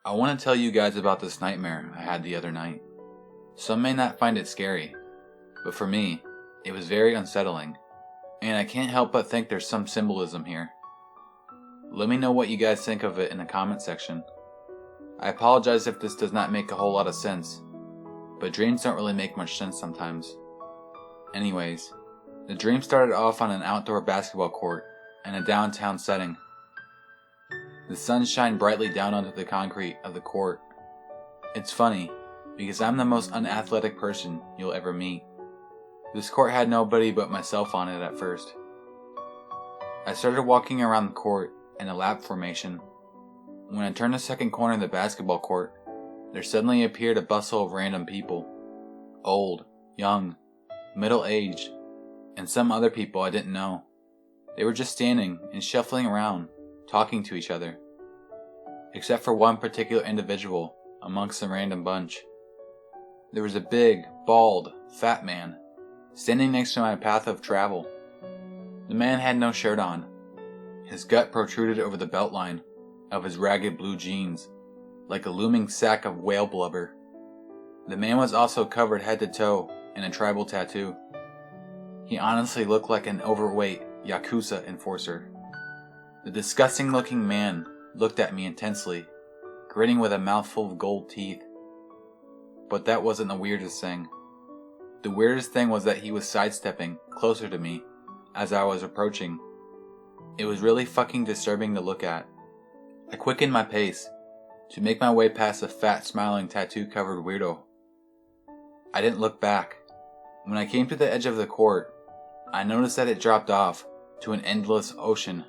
I want to tell you guys about this nightmare I had the other night. Some may not find it scary, but for me, it was very unsettling, and I can't help but think there's some symbolism here. Let me know what you guys think of it in the comment section. I apologize if this does not make a whole lot of sense, but dreams don't really make much sense sometimes. Anyways, the dream started off on an outdoor basketball court in a downtown setting. The sun shined brightly down onto the concrete of the court. It's funny, because I'm the most unathletic person you'll ever meet. This court had nobody but myself on it at first. I started walking around the court in a lap formation. When I turned the second corner of the basketball court, there suddenly appeared a bustle of random people. Old, young, middle-aged, and some other people I didn't know. They were just standing and shuffling around, talking to each other. Except for one particular individual amongst the random bunch. There was a big, bald, fat man standing next to my path of travel. The man had no shirt on. His gut protruded over the belt line of his ragged blue jeans, like a looming sack of whale blubber. The man was also covered head to toe in a tribal tattoo. He honestly looked like an overweight Yakuza enforcer. The disgusting looking man looked at me intensely, grinning with a mouthful of gold teeth. But that wasn't the weirdest thing. The weirdest thing was that he was sidestepping closer to me as I was approaching. It was really fucking disturbing to look at. I quickened my pace to make my way past the fat, smiling, tattoo-covered weirdo. I didn't look back. When I came to the edge of the court, I noticed that it dropped off to an endless ocean.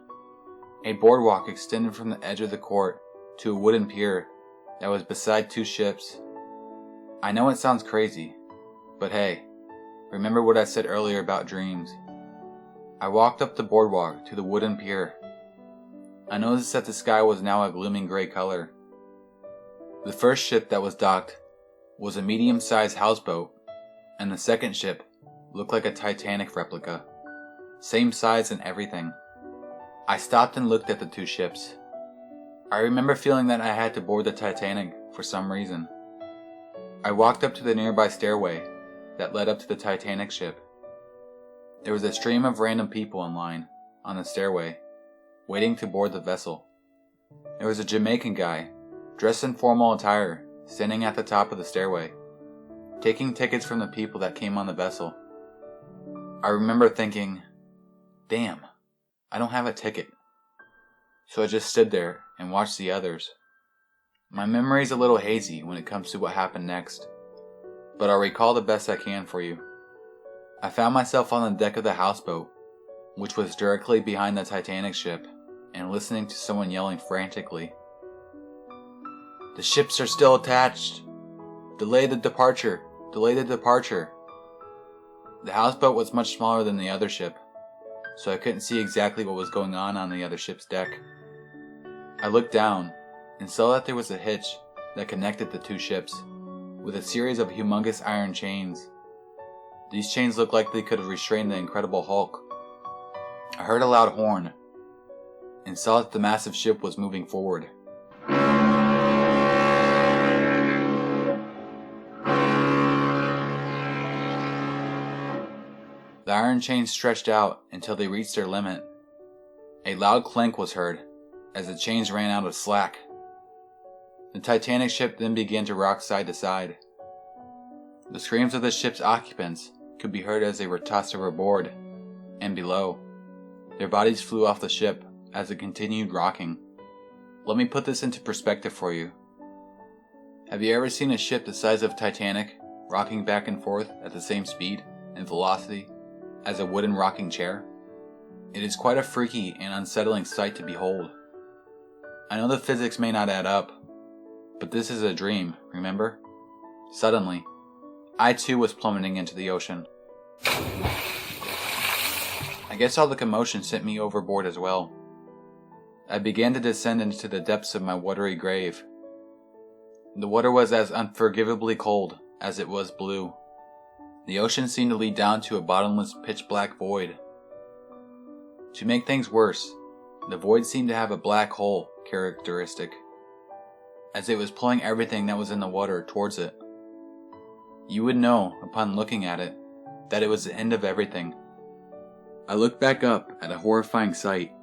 A boardwalk extended from the edge of the court to a wooden pier that was beside two ships. I know it sounds crazy, but hey, remember what I said earlier about dreams. I walked up the boardwalk to the wooden pier. I noticed that the sky was now a glooming gray color. The first ship that was docked was a medium-sized houseboat, and the second ship looked like a Titanic replica. Same size and everything. I stopped and looked at the two ships. I remember feeling that I had to board the Titanic for some reason. I walked up to the nearby stairway that led up to the Titanic ship. There was a stream of random people in line on the stairway, waiting to board the vessel. There was a Jamaican guy, dressed in formal attire, standing at the top of the stairway, taking tickets from the people that came on the vessel. I remember thinking, damn, I don't have a ticket. So I just stood there and watched the others. My memory's a little hazy when it comes to what happened next, but I'll recall the best I can for you. I found myself on the deck of the houseboat, which was directly behind the Titanic ship, and listening to someone yelling frantically. "The ships are still attached! Delay the departure! Delay the departure!" The houseboat was much smaller than the other ship, so I couldn't see exactly what was going on the other ship's deck. I looked down and saw that there was a hitch that connected the two ships, with a series of humongous iron chains. These chains looked like they could have restrained the Incredible Hulk. I heard a loud horn, and saw that the massive ship was moving forward. The iron chains stretched out until they reached their limit. A loud clank was heard as the chains ran out of slack. The Titanic ship then began to rock side to side. The screams of the ship's occupants could be heard as they were tossed overboard and below. Their bodies flew off the ship as it continued rocking. Let me put this into perspective for you. Have you ever seen a ship the size of Titanic rocking back and forth at the same speed and velocity as a wooden rocking chair? It is quite a freaky and unsettling sight to behold. I know the physics may not add up, but this is a dream, remember? Suddenly, I too was plummeting into the ocean. I guess all the commotion sent me overboard as well. I began to descend into the depths of my watery grave. The water was as unforgivably cold as it was blue. The ocean seemed to lead down to a bottomless pitch-black void. To make things worse, the void seemed to have a black hole characteristic. as it was pulling everything that was in the water towards it. You would know, upon looking at it, that it was the end of everything. I looked back up at a horrifying sight.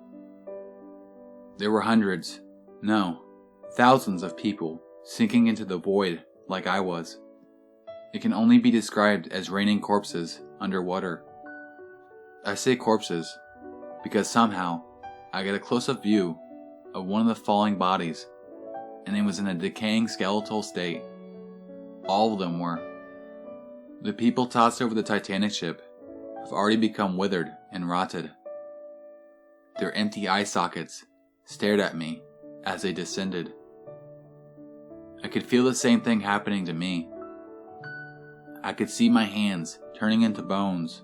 There were hundreds, no, thousands of people sinking into the void like I was. It can only be described as raining corpses underwater. I say corpses because somehow I got a close-up view of one of the falling bodies, and it was in a decaying skeletal state. All of them were. The people tossed over the Titanic ship have already become withered and rotted. Their empty eye sockets stared at me as they descended. I could feel the same thing happening to me. I could see my hands turning into bones.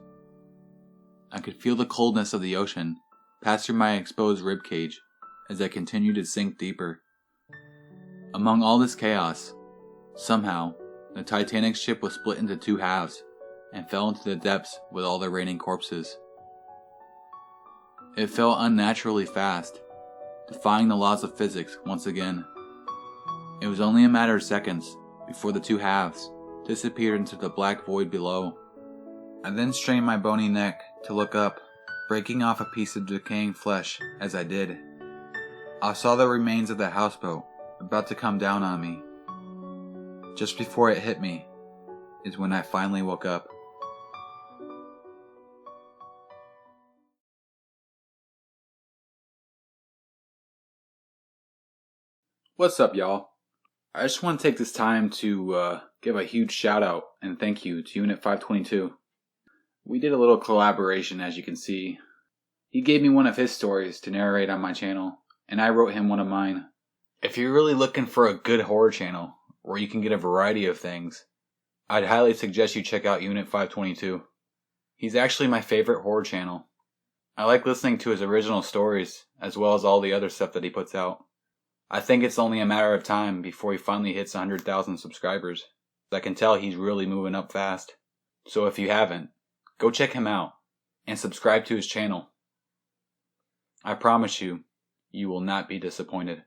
I could feel the coldness of the ocean pass through my exposed ribcage as I continued to sink deeper. Among all this chaos, somehow, the Titanic ship was split into two halves and fell into the depths with all the raining corpses. It fell unnaturally fast, defying the laws of physics once again. It was only a matter of seconds before the two halves disappeared into the black void below. I then strained my bony neck to look up, breaking off a piece of decaying flesh as I did. I saw the remains of the houseboat about to come down on me. Just before it hit me is when I finally woke up. What's up, y'all? I just want to take this time to give a huge shout out and thank you to Unit 522. We did a little collaboration, as you can see. He gave me one of his stories to narrate on my channel, and I wrote him one of mine. If you're really looking for a good horror channel, where you can get a variety of things, I'd highly suggest you check out Unit 522. He's actually my favorite horror channel. I like listening to his original stories, as well as all the other stuff that he puts out. I think it's only a matter of time before he finally hits 100,000 subscribers. I can tell he's really moving up fast. So if you haven't, go check him out and subscribe to his channel. I promise you, you will not be disappointed.